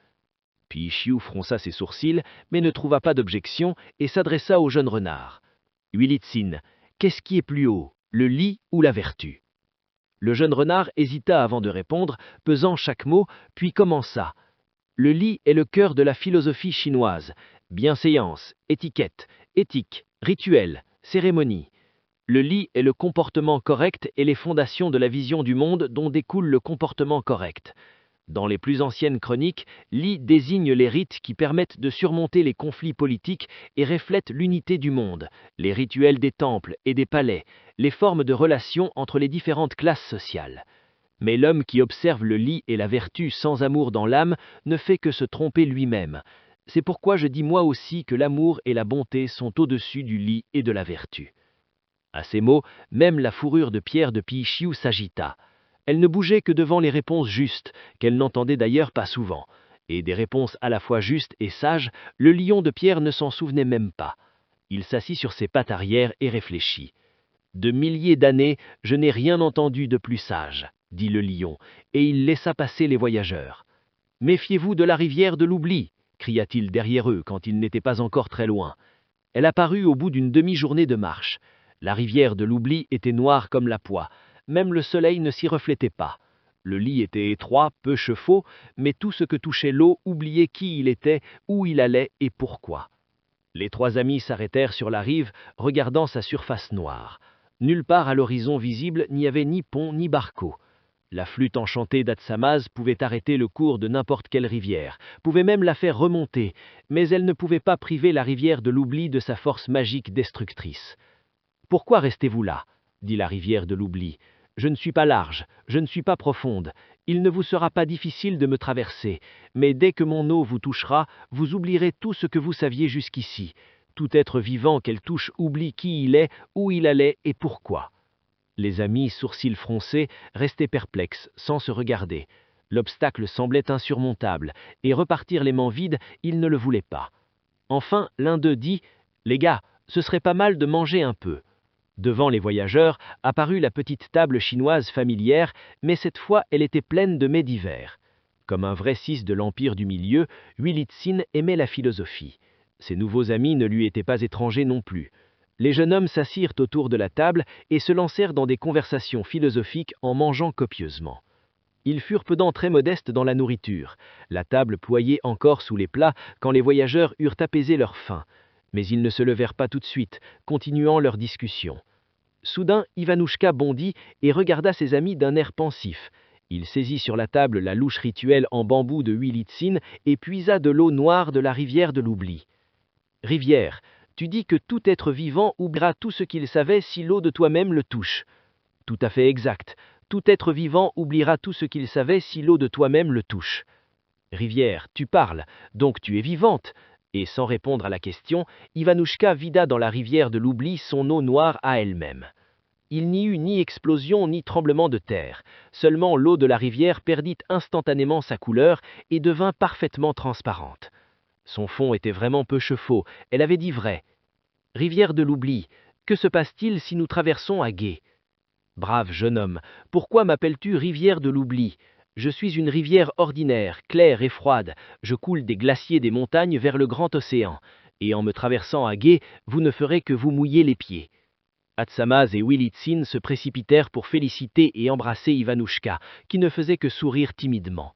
S3: Pi-Chiu fronça ses sourcils, mais ne trouva pas d'objection et s'adressa au jeune renard. « Uilitsin, qu'est-ce qui est plus haut, le lit ou la vertu ?» Le jeune renard hésita avant de répondre, pesant chaque mot, puis commença. « Le lit est le cœur de la philosophie chinoise. Bienséance, étiquette, éthique, rituel, cérémonie. Le li est le comportement correct et les fondations de la vision du monde dont découle le comportement correct. Dans les plus anciennes chroniques, li désigne les rites qui permettent de surmonter les conflits politiques et reflètent l'unité du monde, les rituels des temples et des palais, les formes de relations entre les différentes classes sociales. Mais l'homme qui observe le li et la vertu sans amour dans l'âme ne fait que se tromper lui-même. C'est pourquoi je dis moi aussi que l'amour et la bonté sont au-dessus du lit et de la vertu. » À ces mots, même la fourrure de pierre de Pi-Chiu s'agita. Elle ne bougeait que devant les réponses justes, qu'elle n'entendait d'ailleurs pas souvent. Et des réponses à la fois justes et sages, le lion de pierre ne s'en souvenait même pas. Il s'assit sur ses pattes arrière et réfléchit. « De milliers d'années, je n'ai rien entendu de plus sage, » dit le lion, et il laissa passer les voyageurs. « Méfiez-vous de la rivière de l'oubli !» cria-t-il derrière eux quand ils n'étaient pas encore très loin. Elle apparut au bout d'une demi-journée de marche. La rivière de l'oubli était noire comme la poix. Même le soleil ne s'y reflétait pas. Le lit était étroit, peu chevaux, mais tout ce que touchait l'eau oubliait qui il était, où il allait et pourquoi. Les 3 amis s'arrêtèrent sur la rive, regardant sa surface noire. Nulle part à l'horizon visible n'y avait ni pont ni barcot.
S1: La flûte enchantée d'Atsamaz pouvait arrêter le cours de n'importe quelle rivière, pouvait même la faire remonter, mais elle ne pouvait pas priver la rivière de l'oubli de sa force magique destructrice. « Pourquoi restez-vous là » dit la rivière de l'oubli. « Je ne suis pas large, je ne suis pas profonde, il ne vous sera pas difficile de me traverser, mais dès que mon eau vous touchera, vous oublierez tout ce que vous saviez jusqu'ici. Tout être vivant qu'elle touche oublie qui il est, où il allait et pourquoi. » Les amis, sourcils froncés, restaient perplexes, sans se regarder. L'obstacle semblait insurmontable, et repartir les mains vides, ils ne le voulaient pas. Enfin, l'un d'eux dit « Les gars, ce serait pas mal de manger un peu. » Devant les voyageurs apparut la petite table chinoise familière, mais cette fois elle était pleine de mets divers. Comme un vrai cis de l'Empire du Milieu, Huilitsin aimait la philosophie. Ses nouveaux amis ne lui étaient pas étrangers non plus. Les jeunes hommes s'assirent autour de la table et se lancèrent dans des conversations philosophiques en mangeant copieusement. Ils furent pedants très modestes dans la nourriture. La table ployait encore sous les plats quand les voyageurs eurent apaisé leur faim. Mais ils ne se levèrent pas tout de suite, continuant leur discussion. Soudain, Ivanouchka bondit et regarda ses amis d'un air pensif. Il saisit sur la table la louche rituelle en bambou de Huilitsin et puisa de l'eau noire de la rivière de l'oubli. « Rivière, tu dis que tout être vivant oubliera tout ce qu'il savait si l'eau de toi-même le touche. » Tout à fait exact. Tout être vivant oubliera tout ce qu'il savait si l'eau de toi-même le touche. Rivière, tu parles, donc tu es vivante. Et sans répondre à la question, Ivanouchka vida dans la rivière de l'oubli son eau noire à elle-même. Il n'y eut ni explosion ni tremblement de terre. Seulement l'eau de la rivière perdit instantanément sa couleur et devint parfaitement transparente. Son fond était vraiment peu chevaux, elle avait dit vrai. « Rivière de l'oubli, que se passe-t-il si nous traversons à gué ?»« Brave jeune homme, pourquoi m'appelles-tu rivière de l'oubli ? Je suis une rivière ordinaire, claire et froide, je coule des glaciers des montagnes vers le grand océan, et en me traversant à gué, vous ne ferez que vous mouiller les pieds. » Atsamaz et Huilitsin se précipitèrent pour féliciter et embrasser Ivanouchka, qui ne faisait que sourire timidement.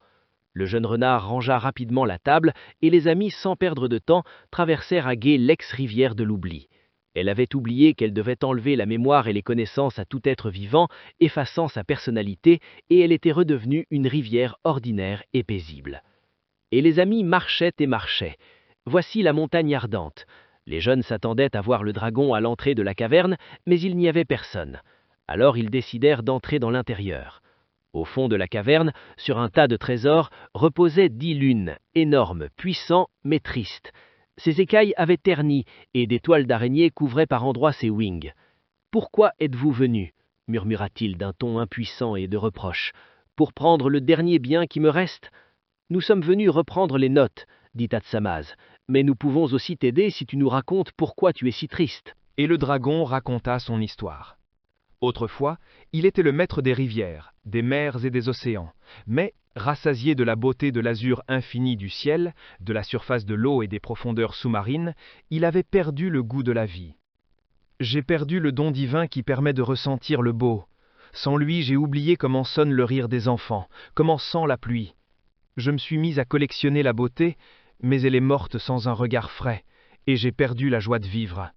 S1: Le jeune renard rangea rapidement la table, et les amis, sans perdre de temps, traversèrent à gué l'ex-rivière de l'oubli. Elle avait oublié qu'elle devait enlever la mémoire et les connaissances à tout être vivant, effaçant sa personnalité, et elle était redevenue une rivière ordinaire et paisible. Et les amis marchaient et marchaient. Voici la montagne ardente. Les jeunes s'attendaient à voir le dragon à l'entrée de la caverne, mais il n'y avait personne. Alors ils décidèrent d'entrer dans l'intérieur. Au fond de la caverne, sur un tas de trésors, reposaient 10 lunes, énormes, puissants, mais tristes. Ses écailles avaient terni, et des toiles d'araignée couvraient par endroits ses wings. « Pourquoi êtes-vous venus » murmura-t-il d'un ton impuissant et de reproche. « Pour prendre le dernier bien qui me reste ?»« Nous sommes venus reprendre les notes, » dit Atsamaz, « mais nous pouvons aussi t'aider si tu nous racontes pourquoi tu es si triste. »
S3: Et le dragon raconta son histoire. Autrefois, il était le maître des rivières, des mers et des océans, mais, rassasié de la beauté de l'azur infini du ciel, de la surface de l'eau et des profondeurs sous-marines, il avait perdu le goût de la vie. « J'ai perdu le don divin qui permet de ressentir le beau. Sans lui, j'ai oublié comment sonne le rire des enfants, comment sent la pluie. Je me suis mis à collectionner la beauté, mais elle est morte sans un regard frais, et j'ai perdu la joie de vivre. »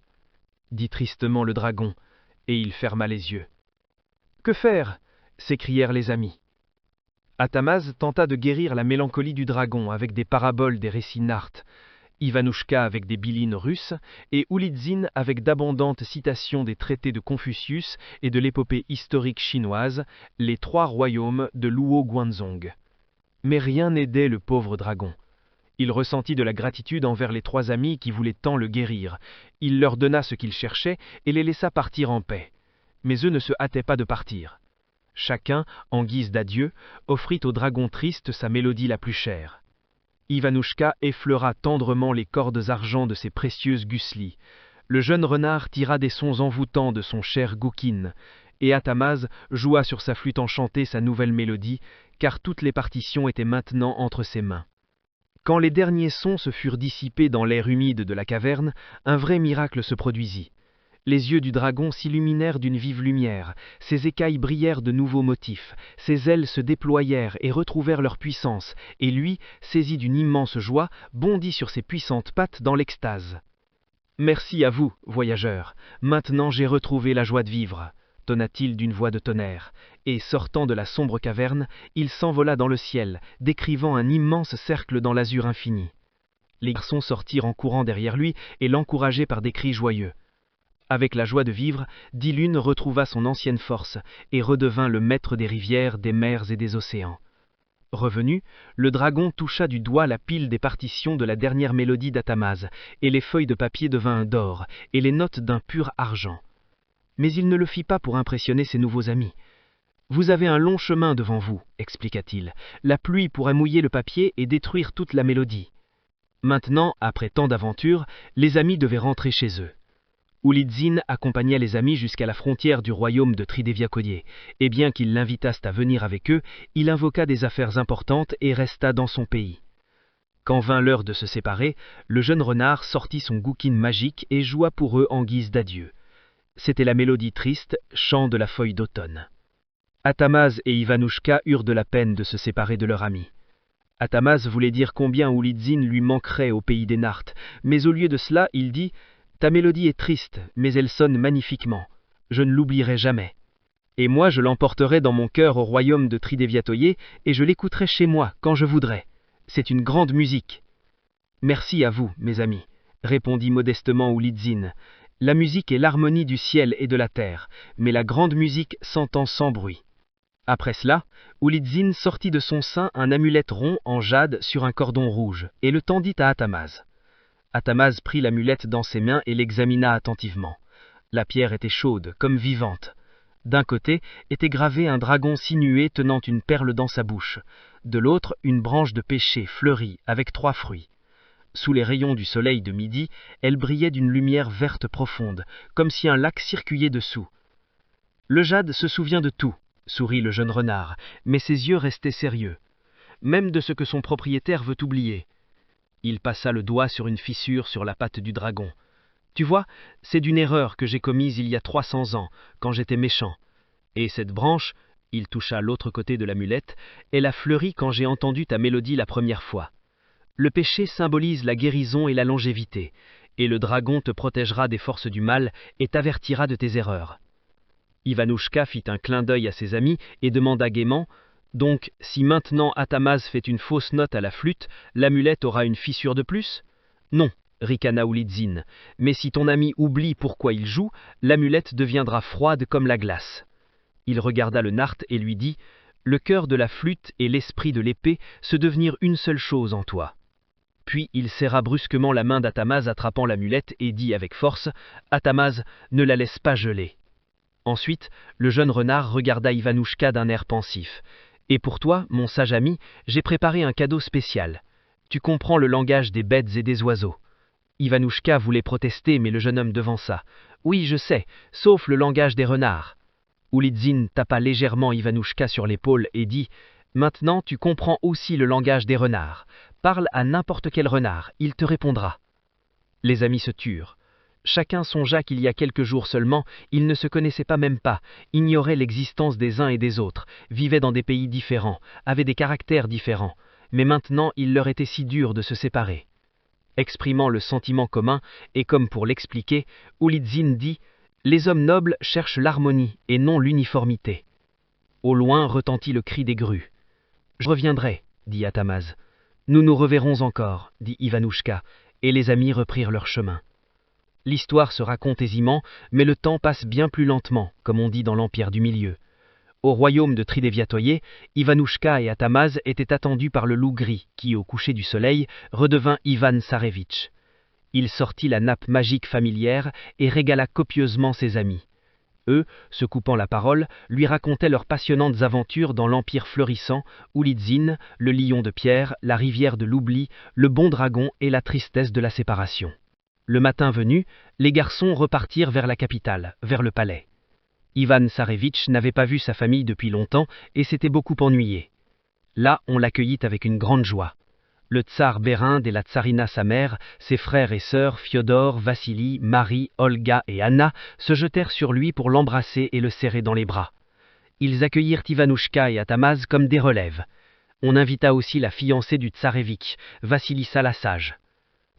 S3: dit tristement le dragon, et il ferma les yeux. « Que faire » s'écrièrent les amis. Atsamaz tenta de guérir la mélancolie du dragon avec des paraboles des récits nartes, Ivanouchka avec des bilines russes, et Huilitsin avec d'abondantes citations des traités de Confucius et de l'épopée historique chinoise, les 3 royaumes de Luo Guanzong. Mais rien n'aidait le pauvre dragon. Il ressentit de la gratitude envers les 3 amis qui voulaient tant le guérir. Il leur donna ce qu'ils cherchaient et les laissa partir en paix. Mais eux ne se hâtaient pas de partir. Chacun, en guise d'adieu, offrit au dragon triste sa mélodie la plus chère. Ivanouchka effleura tendrement les cordes argent de ses précieuses guslis. Le jeune renard tira des sons envoûtants de son cher Goukin, et Atsamaz joua sur sa flûte enchantée sa nouvelle mélodie, car toutes les partitions étaient maintenant entre ses mains. Quand les derniers sons se furent dissipés dans l'air humide de la caverne, un vrai miracle se produisit. Les yeux du dragon s'illuminèrent d'une vive lumière, ses écailles brillèrent de nouveaux motifs, ses ailes se déployèrent et retrouvèrent leur puissance, et lui, saisi d'une immense joie, bondit sur ses puissantes pattes dans l'extase. « Merci à vous, voyageurs, maintenant j'ai retrouvé la joie de vivre. tonna-t-il d'une voix de tonnerre, et sortant de la sombre caverne, il s'envola dans le ciel, décrivant un immense cercle dans l'azur infini. Les garçons sortirent en courant derrière lui et l'encourageaient par des cris joyeux. Avec la joie de vivre, Dilune retrouva son ancienne force et redevint le maître des rivières, des mers et des océans. Revenu, le dragon toucha du doigt la pile des partitions de la dernière mélodie d'Athamase, et les feuilles de papier devinrent d'or, et les notes d'un pur argent. Mais il ne le fit pas pour impressionner ses nouveaux amis. « Vous avez un long chemin devant vous, expliqua-t-il. La pluie pourrait mouiller le papier et détruire toute la mélodie. » Maintenant, après tant d'aventures, les amis devaient rentrer chez eux. Oulidzine accompagna les amis jusqu'à la frontière du royaume de Trideviakoye, et bien qu'ils l'invitassent à venir avec eux, il invoqua des affaires importantes et resta dans son pays. Quand vint l'heure de se séparer, le jeune renard sortit son goukin magique et joua pour eux en guise d'adieu. C'était la mélodie triste, chant de la feuille d'automne. Athamase et Ivanouchka eurent de la peine de se séparer de leur ami. Athamase voulait dire combien Oulidzine lui manquerait au pays des Nartes, mais au lieu de cela, il dit « Ta mélodie est triste, mais elle sonne magnifiquement. Je ne l'oublierai jamais. Et moi, je l'emporterai dans mon cœur au royaume de Trideviatoye, et je l'écouterai chez moi, quand je voudrai. C'est une grande musique. » « Merci à vous, mes amis, » répondit modestement Oulidzine. « La musique est l'harmonie du ciel et de la terre, mais la grande musique s'entend sans bruit. » Après cela, Oulidzine sortit de son sein un amulette rond en jade sur un cordon rouge, et le tendit à Athamase. Athamase prit l'amulette dans ses mains et l'examina attentivement. La pierre était chaude, comme vivante. D'un côté était gravé un dragon sinué tenant une perle dans sa bouche, de l'autre une branche de pêcher fleurie avec 3 fruits. Sous les rayons du soleil de midi, elle brillait d'une lumière verte profonde, comme si un lac circulait dessous. « Le jade se souvient de tout, » sourit le jeune renard, mais ses yeux restaient sérieux, même de ce que son propriétaire veut oublier. Il passa le doigt sur une fissure sur la patte du dragon. « Tu vois, c'est d'une erreur que j'ai commise il y a 300 ans, quand j'étais méchant. Et cette branche, il toucha l'autre côté de l'amulette, elle a fleuri quand j'ai entendu ta mélodie la première fois. Le péché symbolise la guérison et la longévité, et le dragon te protégera des forces du mal et t'avertira de tes erreurs. » Ivanouchka fit un clin d'œil à ses amis et demanda gaiement « Donc, si maintenant Athamase fait une fausse note à la flûte, l'amulette aura une fissure de plus ?»« Non, » ricana Oulidzine, « mais si ton ami oublie pourquoi il joue, l'amulette deviendra froide comme la glace. » Il regarda le Nart et lui dit « Le cœur de la flûte et l'esprit de l'épée se devenir une seule chose en toi. » Puis il serra brusquement la main d'Athamase attrapant l'amulette et dit avec force « Athamase, ne la laisse pas geler. » Ensuite, le jeune renard regarda Ivanouchka d'un air pensif. « Et pour toi, mon sage ami, j'ai préparé un cadeau spécial. Tu comprends le langage des bêtes et des oiseaux. » Ivanouchka voulait protester, mais le jeune homme devança. « Oui, je sais, sauf le langage des renards. » Oulidzine tapa légèrement Ivanouchka sur l'épaule et dit « Maintenant, tu comprends aussi le langage des renards. Parle à n'importe quel renard, il te répondra. » Les amis se turent. Chacun songea qu'il y a quelques jours seulement, ils ne se connaissaient pas même pas, ignoraient l'existence des uns et des autres, vivaient dans des pays différents, avaient des caractères différents, mais maintenant il leur était si dur de se séparer. Exprimant le sentiment commun, et comme pour l'expliquer, Oulidzine dit « Les hommes nobles cherchent l'harmonie et non l'uniformité. » Au loin retentit le cri des grues. « Je reviendrai, » dit Athamase. « Nous nous reverrons encore, » dit Ivanouchka, et les amis reprirent leur chemin. L'histoire se raconte aisément, mais le temps passe bien plus lentement, comme on dit dans l'Empire du Milieu. Au royaume de Trideviatoye, Ivanouchka et Athamase étaient attendus par le loup gris, qui, au coucher du soleil, redevint Ivan Tsarevitch. Il sortit la nappe magique familière et régala copieusement ses amis. Eux, se coupant la parole, lui racontaient leurs passionnantes aventures dans l'Empire florissant, Oulidzine, le lion de pierre, la rivière de l'oubli, le bon dragon et la tristesse de la séparation. Le matin venu, les garçons repartirent vers la capitale, vers le palais. Ivan Tsarevitch n'avait pas vu sa famille depuis longtemps et s'était beaucoup ennuyé. Là, on l'accueillit avec une grande joie. Le tsar Bérind et la tsarina sa mère, ses frères et sœurs Fiodor, Vassili, Marie, Olga et Anna se jetèrent sur lui pour l'embrasser et le serrer dans les bras. Ils accueillirent Ivanouchka et Athamase comme des relèves. On invita aussi la fiancée du tsarevitch, Vassilissa la sage.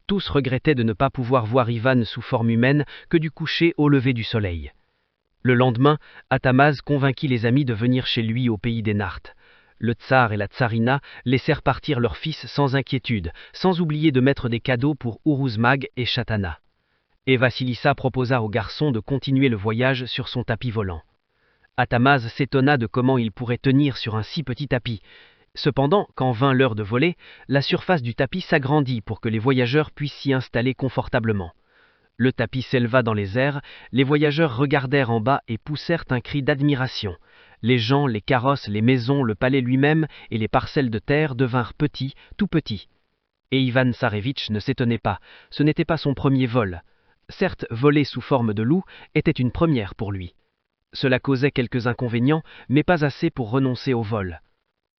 S3: Tous regrettaient de ne pas pouvoir voir Ivan sous forme humaine que du coucher au lever du soleil.
S4: Le lendemain, Athamaz convainquit les amis de venir chez lui au pays des Nartes. Le tsar et la tsarina laissèrent partir leur fils sans inquiétude, sans oublier de mettre des cadeaux pour Uruzmag et Chatana. Et Vassilissa proposa au garçon de continuer le voyage sur son tapis volant. Athamaz s'étonna de comment il pourrait tenir sur un si petit tapis. Cependant, quand vint l'heure de voler, la surface du tapis s'agrandit pour que les voyageurs puissent s'y installer confortablement. Le tapis s'éleva dans les airs, les voyageurs regardèrent en bas et poussèrent un cri d'admiration. Les gens, les carrosses, les maisons, le palais lui-même et les parcelles de terre devinrent petits, tout petits. Et Ivan Tsarevitch ne s'étonnait pas, ce n'était pas son premier vol. Certes, voler sous forme de loup était une première pour lui. Cela causait quelques inconvénients, mais pas assez pour renoncer au vol.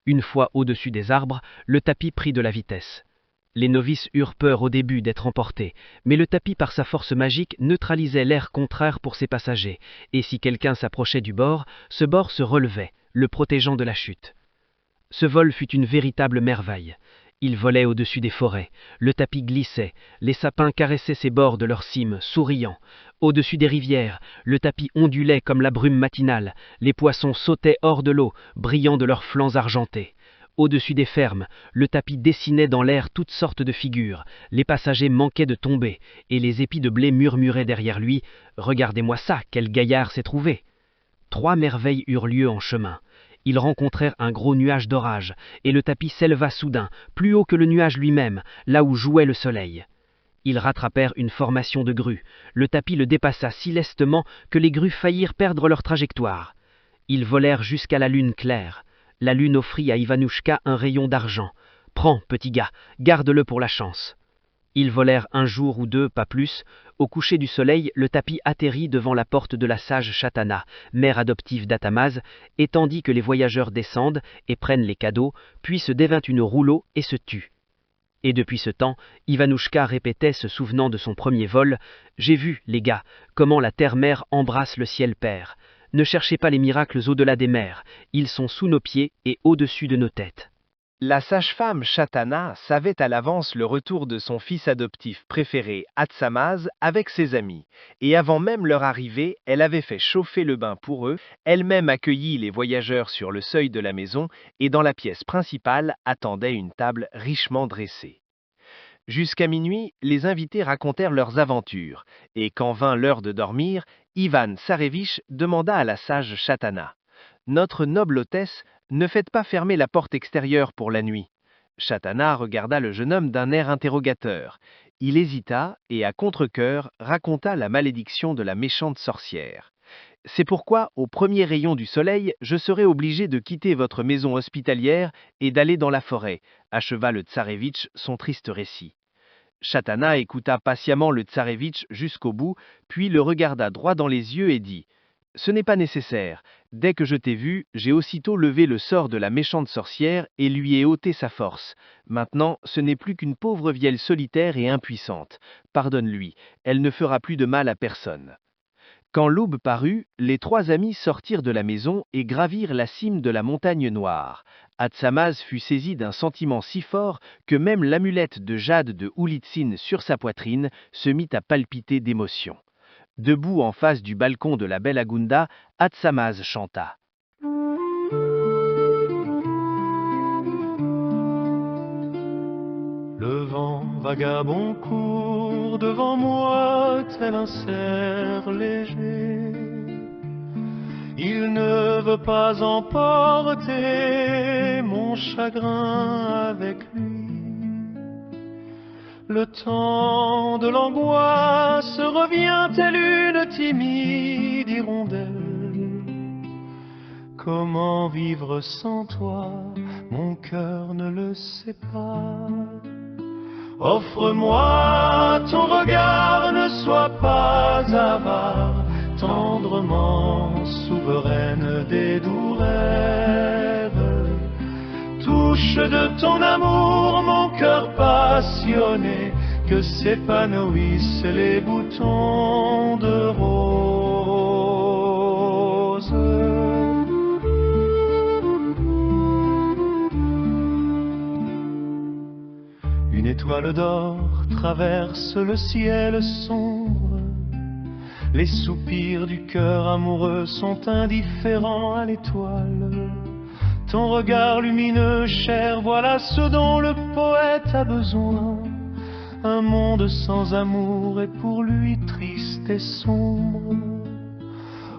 S4: Une fois au-dessus des arbres, le tapis prit de la vitesse. Les novices eurent peur au début d'être emportés, mais le tapis par sa force magique neutralisait l'air contraire pour ses passagers, et si quelqu'un s'approchait du bord, ce bord se relevait, le protégeant de la chute. Ce vol fut une véritable merveille. Il volait au-dessus des forêts, le tapis glissait, les sapins caressaient ses bords de leurs cimes, souriant. Au-dessus des rivières, le tapis ondulait comme la brume matinale, les poissons sautaient hors de l'eau, brillant de leurs flancs argentés. Au-dessus des fermes, le tapis dessinait dans l'air toutes sortes de figures, les passagers manquaient de tomber, et les épis de blé murmuraient derrière lui « Regardez-moi ça, quel gaillard s'est trouvé !» 3 merveilles eurent lieu en chemin. Ils rencontrèrent un gros nuage d'orage, et le tapis s'éleva soudain, plus haut que le nuage lui-même, là où jouait le soleil. Ils rattrapèrent une formation de grues. Le tapis le dépassa si lestement que les grues faillirent perdre leur trajectoire. Ils volèrent jusqu'à la lune claire. La lune offrit à Ivanouchka un rayon d'argent. « Prends, petit gars, garde-le pour la chance. » Ils volèrent un jour ou deux, pas plus. Au coucher du soleil, le tapis atterrit devant la porte de la sage Chatana, mère adoptive d'Athamaz, et tandis que les voyageurs descendent et prennent les cadeaux, puis se dévint une rouleau et se tut. Et depuis ce temps, Ivanouchka répétait, se souvenant de son premier vol, « J'ai vu, les gars, comment la terre-mère embrasse le ciel père. Ne cherchez pas les miracles au-delà des mers, ils sont sous nos pieds et au-dessus de nos têtes. »
S3: La sage-femme Chatana savait à l'avance le retour de son fils adoptif préféré, Atsamaz, avec ses amis, et avant même leur arrivée, elle avait fait chauffer le bain pour eux, elle-même accueillit les voyageurs sur le seuil de la maison, et dans la pièce principale attendait une table richement dressée. Jusqu'à minuit, les invités racontèrent leurs aventures, et quand vint l'heure de dormir, Ivan Tsarevitch demanda à la sage Chatana « Notre noble hôtesse, ne faites pas fermer la porte extérieure pour la nuit. » Chatana regarda le jeune homme d'un air interrogateur. Il hésita et, à contre-cœur, raconta la malédiction de la méchante sorcière. « C'est pourquoi, au premier rayon du soleil, je serai obligé de quitter votre maison hospitalière et d'aller dans la forêt, » acheva le Tsarevitch son triste récit. Chatana écouta patiemment le Tsarevitch jusqu'au bout, puis le regarda droit dans les yeux et dit « Ce n'est pas nécessaire. Dès que je t'ai vu, j'ai aussitôt levé le sort de la méchante sorcière et lui ai ôté sa force. Maintenant, ce n'est plus qu'une pauvre vieille solitaire et impuissante. Pardonne-lui, elle ne fera plus de mal à personne. » Quand l'aube parut, les 3 amis sortirent de la maison et gravirent la cime de la montagne noire. Atsamaz fut saisi d'un sentiment si fort que même l'amulette de jade de Oulitzine sur sa poitrine se mit à palpiter d'émotion. Debout en face du balcon de la belle Agunda, Atsamaz chanta.
S5: Le vent vagabond court devant moi tel un cerf léger. Il ne veut pas emporter mon chagrin avec lui. Le temps de l'angoisse revient tel une timide hirondelle. Comment vivre sans toi, mon cœur ne le sait pas. Offre-moi ton regard, ne sois pas avare, tendrement souveraine des doux rêves. Touche de ton amour mon cœur passionné, que s'épanouissent les boutons de rose. Une étoile d'or traverse le ciel sombre, Les soupirs du cœur amoureux sont indifférents à l'étoile. Ton regard lumineux, cher, voilà ce dont le poète a besoin. Un monde sans amour est pour lui triste et sombre.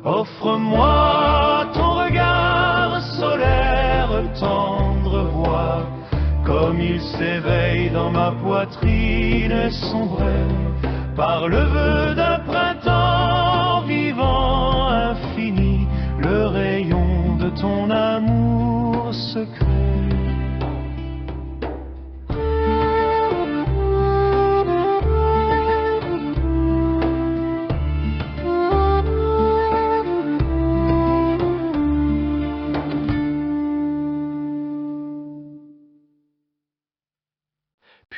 S5: Offre-moi ton regard solaire, tendre, vois comme il s'éveille dans ma poitrine et sombre par le vœu d'un printemps vivant infini, le rayon de ton amour secret.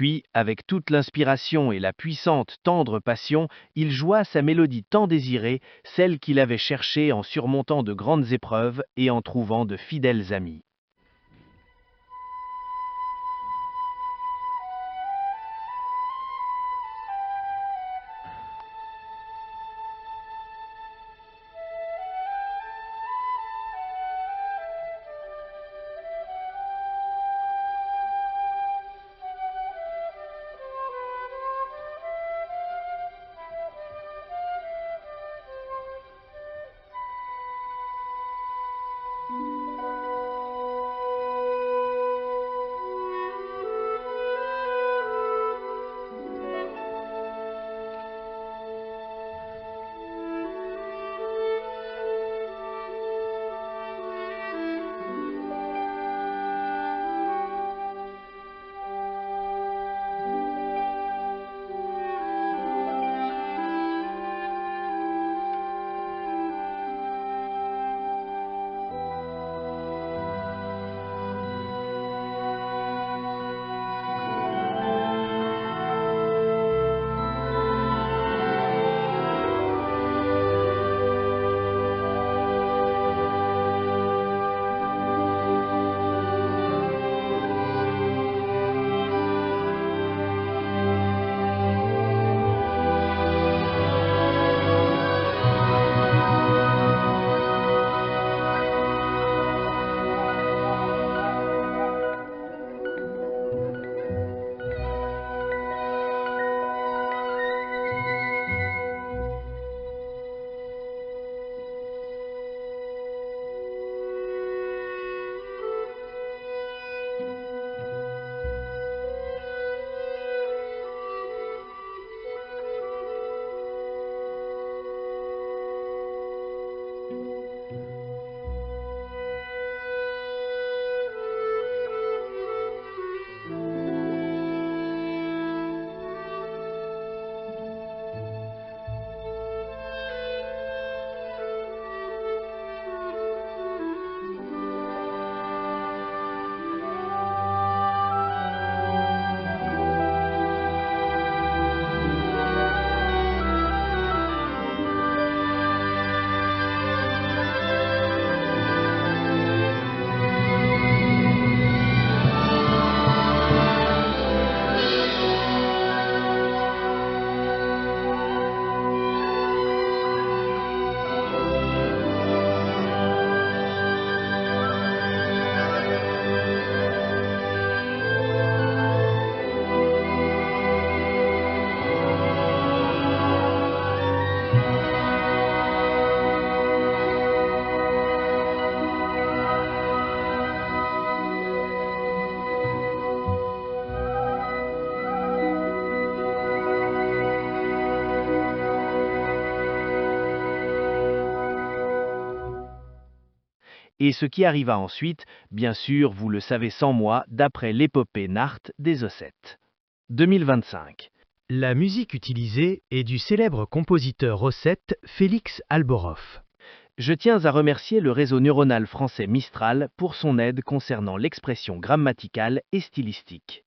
S4: Puis, avec toute l'inspiration et la puissante, tendre passion, il joua sa mélodie tant désirée, celle qu'il avait cherchée en surmontant de grandes épreuves et en trouvant de fidèles amis. Et ce qui arriva ensuite, bien sûr, vous le savez sans moi, d'après l'épopée Narth des Ocètes. 2025.
S3: La musique utilisée est du célèbre compositeur ossète Félix Alboroff.
S4: Je tiens à remercier le réseau neuronal français Mistral pour son aide concernant l'expression grammaticale et stylistique.